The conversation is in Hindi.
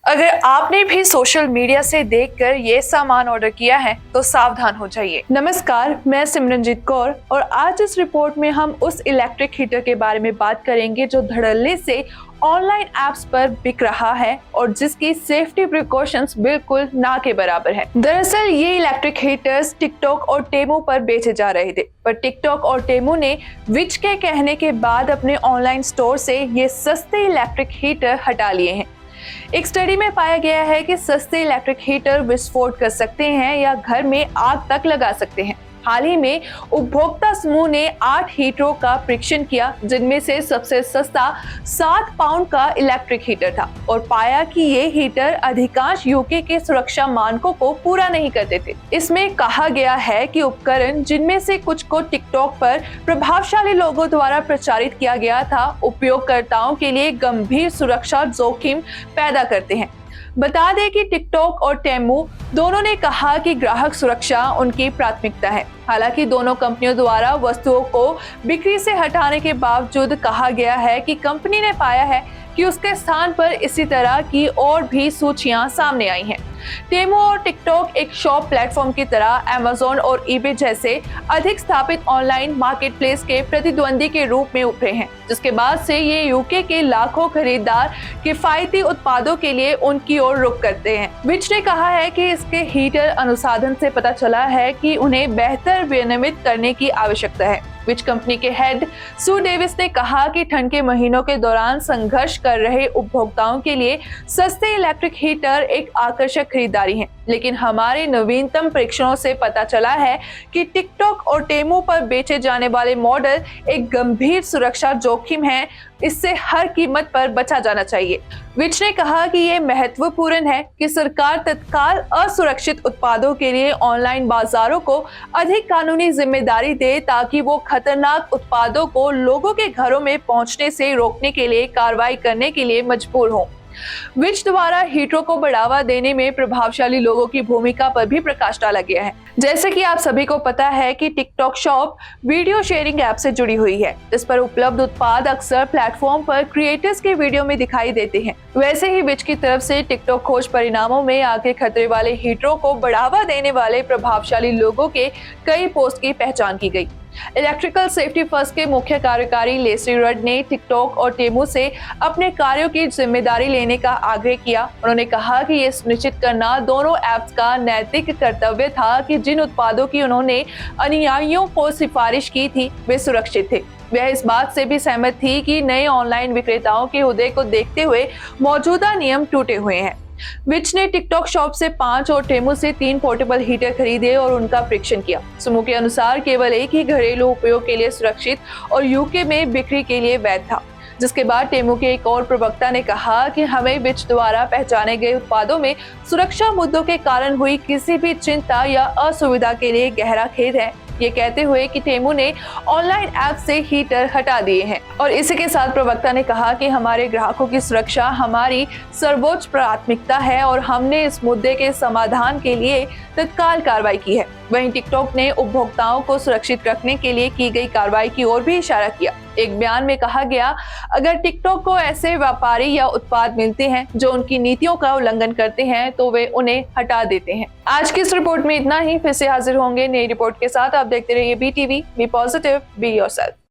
अगर आपने भी सोशल मीडिया से देखकर ये सामान ऑर्डर किया है तो सावधान हो जाइए। नमस्कार, मैं सिमरनजीत कौर और आज इस रिपोर्ट में हम उस इलेक्ट्रिक हीटर के बारे में बात करेंगे जो धड़ल्ले से ऑनलाइन ऐप्स पर बिक रहा है और जिसकी सेफ्टी प्रिकॉशंस बिल्कुल ना के बराबर है। दरअसल ये इलेक्ट्रिक हीटर्स टिकटॉक और टेमू पर बेचे जा रहे थे, पर टिकटॉक और टेमू ने विच के कहने के बाद अपने ऑनलाइन स्टोर से ये सस्ते इलेक्ट्रिक हीटर हटा लिए हैं। एक स्टडी में पाया गया है कि सस्ते इलेक्ट्रिक हीटर विस्फोट कर सकते हैं या घर में आग तक लगा सकते हैं। हाल ही में उपभोक्ता समूह ने 8 हीटरों का परीक्षण किया, जिनमें से सबसे सस्ता 7 पाउंड का इलेक्ट्रिक हीटर था और पाया कि ये हीटर अधिकांश यूके के सुरक्षा मानकों को पूरा नहीं करते थे। इसमें कहा गया है कि उपकरण, जिनमें से कुछ को टिकटॉक पर प्रभावशाली लोगों द्वारा प्रचारित किया गया था, उपयोगकर्ताओं के लिए गंभीर सुरक्षा जोखिम पैदा करते हैं। बता दें कि टिकटॉक और टेमू दोनों ने कहा कि ग्राहक सुरक्षा उनकी प्राथमिकता है। हालांकि दोनों कंपनियों द्वारा वस्तुओं को बिक्री से हटाने के बावजूद कहा गया है कि कंपनी ने पाया है कि उसके स्थान पर इसी तरह की और भी सूचियां सामने आई हैं। टेमू और टिकटॉक एक शॉप प्लेटफॉर्म की तरह अमेज़न और ईबे जैसे अधिक स्थापित ऑनलाइन मार्केटप्लेस के प्रतिद्वंदी के रूप में उभरे हैं, जिसके बाद से ये यूके के लाखों खरीदार किफायती उत्पादों के लिए उनकी ओर रुख करते हैं। विच ने कहा है कि इसके हीटर अनुसंधान से पता चला है कि उन्हें बेहतर विनियमित करने की आवश्यकता है। विच कंपनी के हेड सू डेविस ने कहा कि ठंड के महीनों के दौरान संघर्ष कर रहे उपभोक्ताओं के लिए सस्ते इलेक्ट्रिक हीटर एक आकर्षक खरीदारी है, लेकिन हमारे नवीनतम परीक्षणों से पता चला है कि टिकटॉक और टेमू पर बेचे जाने वाले मॉडल एक गंभीर सुरक्षा जोखिम है। इससे हर कीमत पर बचा जाना चाहिए। विच ने कहा कि यह महत्वपूर्ण है कि सरकार तत्काल असुरक्षित उत्पादों के लिए ऑनलाइन बाजारों को अधिक कानूनी जिम्मेदारी दे, ताकि वो खतरनाक उत्पादों को लोगों के घरों में पहुंचने से रोकने के लिए कार्रवाई करने के लिए मजबूर हों। विच द्वारा हीटरों को बढ़ावा देने में प्रभावशाली लोगों की भूमिका पर भी प्रकाश डाला गया है। जैसे कि आप सभी को पता है कि TikTok shop video sharing app से जुड़ी हुई है। इस पर उपलब्ध उत्पाद अक्सर प्लेटफॉर्म पर क्रिएटर्स के वीडियो में दिखाई देते हैं। वैसे ही विच की तरफ से टिकटॉक खोज परिणामों में आगे खतरे वाले हीटरों को बढ़ावा देने वाले प्रभावशाली लोगों के कई पोस्ट की पहचान की गई। इलेक्ट्रिकल सेफ्टी फर्स्ट के मुख्य कार्यकारी लेस्ली रड ने टिकटॉक और टेमू से अपने कार्यों की जिम्मेदारी लेने का आग्रह किया। उन्होंने कहा कि यह सुनिश्चित करना दोनों ऐप्स का नैतिक कर्तव्य था कि जिन उत्पादों की उन्होंने अनुयायियों को सिफारिश की थी वे सुरक्षित थे। वह इस बात से भी सहमत थी कि नए ऑनलाइन विक्रेताओं के उदय को देखते हुए मौजूदा नियम टूटे हुए हैं। विच ने टिकटॉक शॉप से 5 और टेमू से 3 पोर्टेबल हीटर खरीदे और उनका परीक्षण किया। समूह के अनुसार केवल एक ही घरेलू उपयोग के लिए सुरक्षित और यूके में बिक्री के लिए वैध था। जिसके बाद टेमू के एक और प्रवक्ता ने कहा कि हमें विच द्वारा पहचाने गए उत्पादों में सुरक्षा मुद्दों के कारण हुई किसी भी चिंता या असुविधा के लिए गहरा खेद है, ये कहते हुए कि टेमू ने ऑनलाइन ऐप से हीटर हटा दिए हैं। और इसी के साथ प्रवक्ता ने कहा कि हमारे ग्राहकों की सुरक्षा हमारी सर्वोच्च प्राथमिकता है और हमने इस मुद्दे के समाधान के लिए तत्काल कार्रवाई की है। वहीं टिकटॉक ने उपभोक्ताओं को सुरक्षित रखने के लिए की गई कार्रवाई की ओर भी इशारा किया। एक बयान में कहा गया, अगर टिकटॉक को ऐसे व्यापारी या उत्पाद मिलते हैं जो उनकी नीतियों का उल्लंघन करते हैं तो वे उन्हें हटा देते हैं। आज की इस रिपोर्ट में इतना ही। फिर से हाजिर होंगे नई रिपोर्ट के साथ। आप देखते रहिए BTV। Be positive, be yourself.